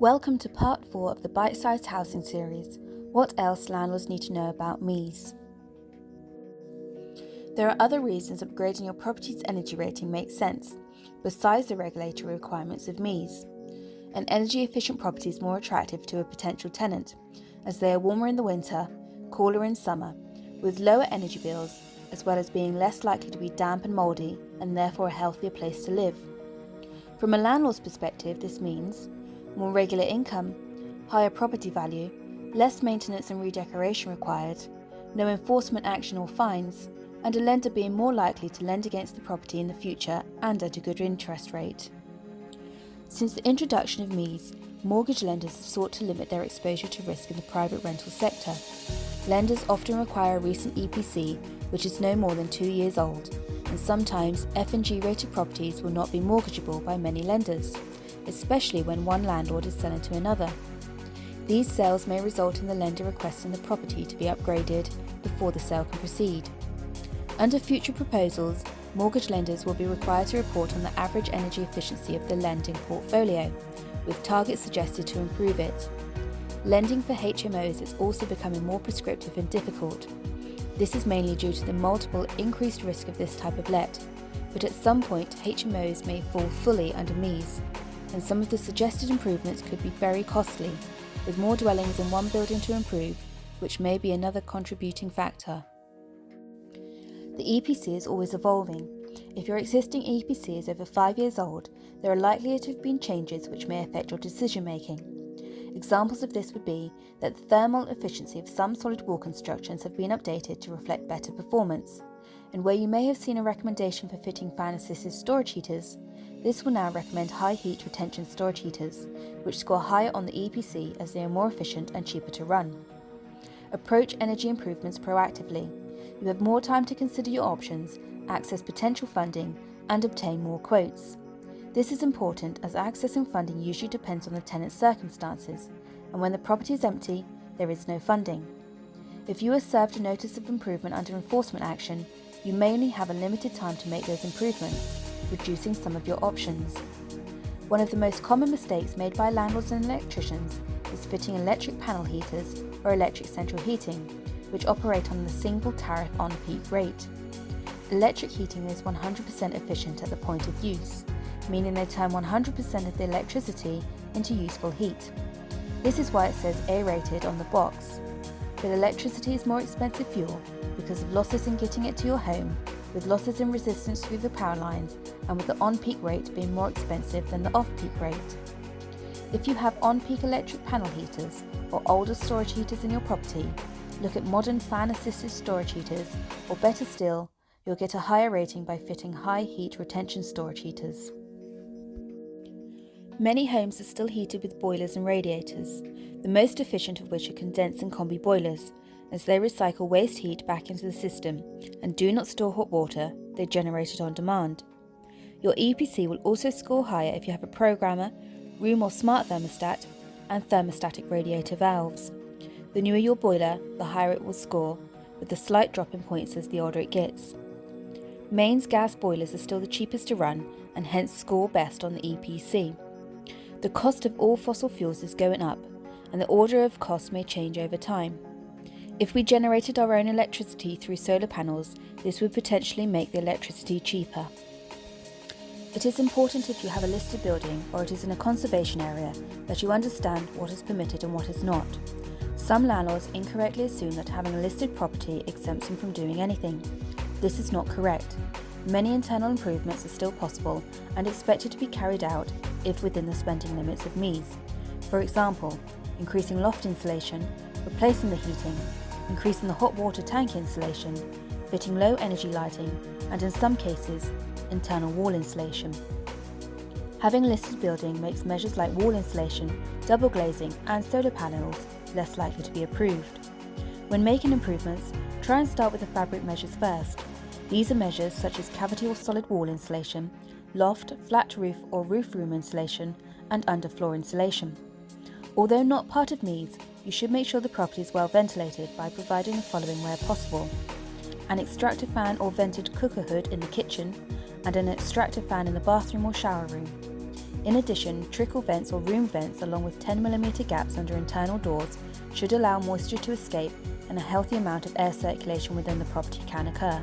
Welcome to part 4 of the Bitesize housing series, What Else Landlords Need to Know About MEES. There are other reasons upgrading your property's energy rating makes sense, besides the regulatory requirements of MEES. An energy efficient property is more attractive to a potential tenant, as they are warmer in the winter, cooler in summer, with lower energy bills, as well as being less likely to be damp and mouldy, and therefore a healthier place to live. From a landlord's perspective, this means more regular income, higher property value, less maintenance and redecoration required, no enforcement action or fines, and a lender being more likely to lend against the property in the future and at a good interest rate. Since the introduction of MEES, mortgage lenders have sought to limit their exposure to risk in the private rental sector. Lenders often require a recent EPC, which is no more than 2 years old, and sometimes F&G rated properties will not be mortgageable by many lenders, especially when one landlord is selling to another. These sales may result in the lender requesting the property to be upgraded before the sale can proceed. Under future proposals, mortgage lenders will be required to report on the average energy efficiency of the lending portfolio, with targets suggested to improve it. Lending for HMOs is also becoming more prescriptive and difficult. This is mainly due to the multiple increased risk of this type of let, but at some point HMOs may fall fully under MEES, and some of the suggested improvements could be very costly, with more dwellings in one building to improve, which may be another contributing factor. The EPC is always evolving. If your existing EPC is over 5 years old, there are likely to have been changes which may affect your decision making. Examples of this would be that the thermal efficiency of some solid wall constructions have been updated to reflect better performance, and where you may have seen a recommendation for fitting fan-assisted storage heaters, this will now recommend high heat retention storage heaters, which score higher on the EPC as they are more efficient and cheaper to run. Approach energy improvements proactively. You have more time to consider your options, access potential funding, and obtain more quotes. This is important as accessing funding usually depends on the tenant's circumstances, and when the property is empty, there is no funding. If you are served a notice of improvement under enforcement action, you may only have a limited time to make those improvements, reducing some of your options. One of the most common mistakes made by landlords and electricians is fitting electric panel heaters or electric central heating, which operate on the single tariff on-peak rate. Electric heating is 100% efficient at the point of use, meaning they turn 100% of the electricity into useful heat. This is why it says A-rated on the box. But electricity is more expensive fuel because of losses in getting it to your home, with losses in resistance through the power lines, and with the on-peak rate being more expensive than the off-peak rate. If you have on-peak electric panel heaters or older storage heaters in your property, look at modern fan-assisted storage heaters, or better still, you'll get a higher rating by fitting high heat retention storage heaters. Many homes are still heated with boilers and radiators, the most efficient of which are condensed and combi boilers, as they recycle waste heat back into the system and do not store hot water, they generate it on demand. Your EPC will also score higher if you have a programmer, room or smart thermostat, and thermostatic radiator valves. The newer your boiler, the higher it will score, with a slight drop in points as the older it gets. Mains gas boilers are still the cheapest to run and hence score best on the EPC. The cost of all fossil fuels is going up, and the order of costs may change over time. If we generated our own electricity through solar panels, this would potentially make the electricity cheaper. It is important if you have a listed building or it is in a conservation area that you understand what is permitted and what is not. Some landlords incorrectly assume that having a listed property exempts them from doing anything. This is not correct. Many internal improvements are still possible and expected to be carried out if within the spending limits of MEES. For example, increasing loft insulation, replacing the heating, increasing the hot water tank insulation, fitting low energy lighting, and in some cases, internal wall insulation. Having a listed building makes measures like wall insulation, double glazing, and solar panels less likely to be approved. When making improvements, try and start with the fabric measures first. These are measures such as cavity or solid wall insulation, loft, flat roof or roof room insulation, and underfloor insulation. Although not part of MEES, you should make sure the property is well ventilated by providing the following where possible: an extractor fan or vented cooker hood in the kitchen, and an extractor fan in the bathroom or shower room. In addition, trickle vents or room vents along with 10mm gaps under internal doors should allow moisture to escape and a healthy amount of air circulation within the property can occur.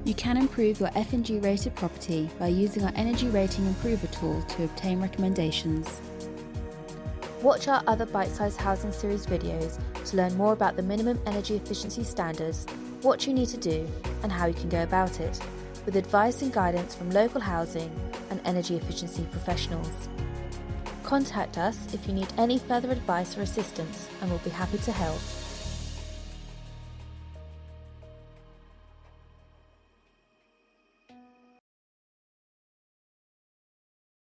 You can improve your F&G rated property by using our Energy Rating Improver tool to obtain recommendations. Watch our other Bitesize Housing Series videos to learn more about the minimum energy efficiency standards, what you need to do and how you can go about it, with advice and guidance from local housing and energy efficiency professionals. Contact us if you need any further advice or assistance and we'll be happy to help.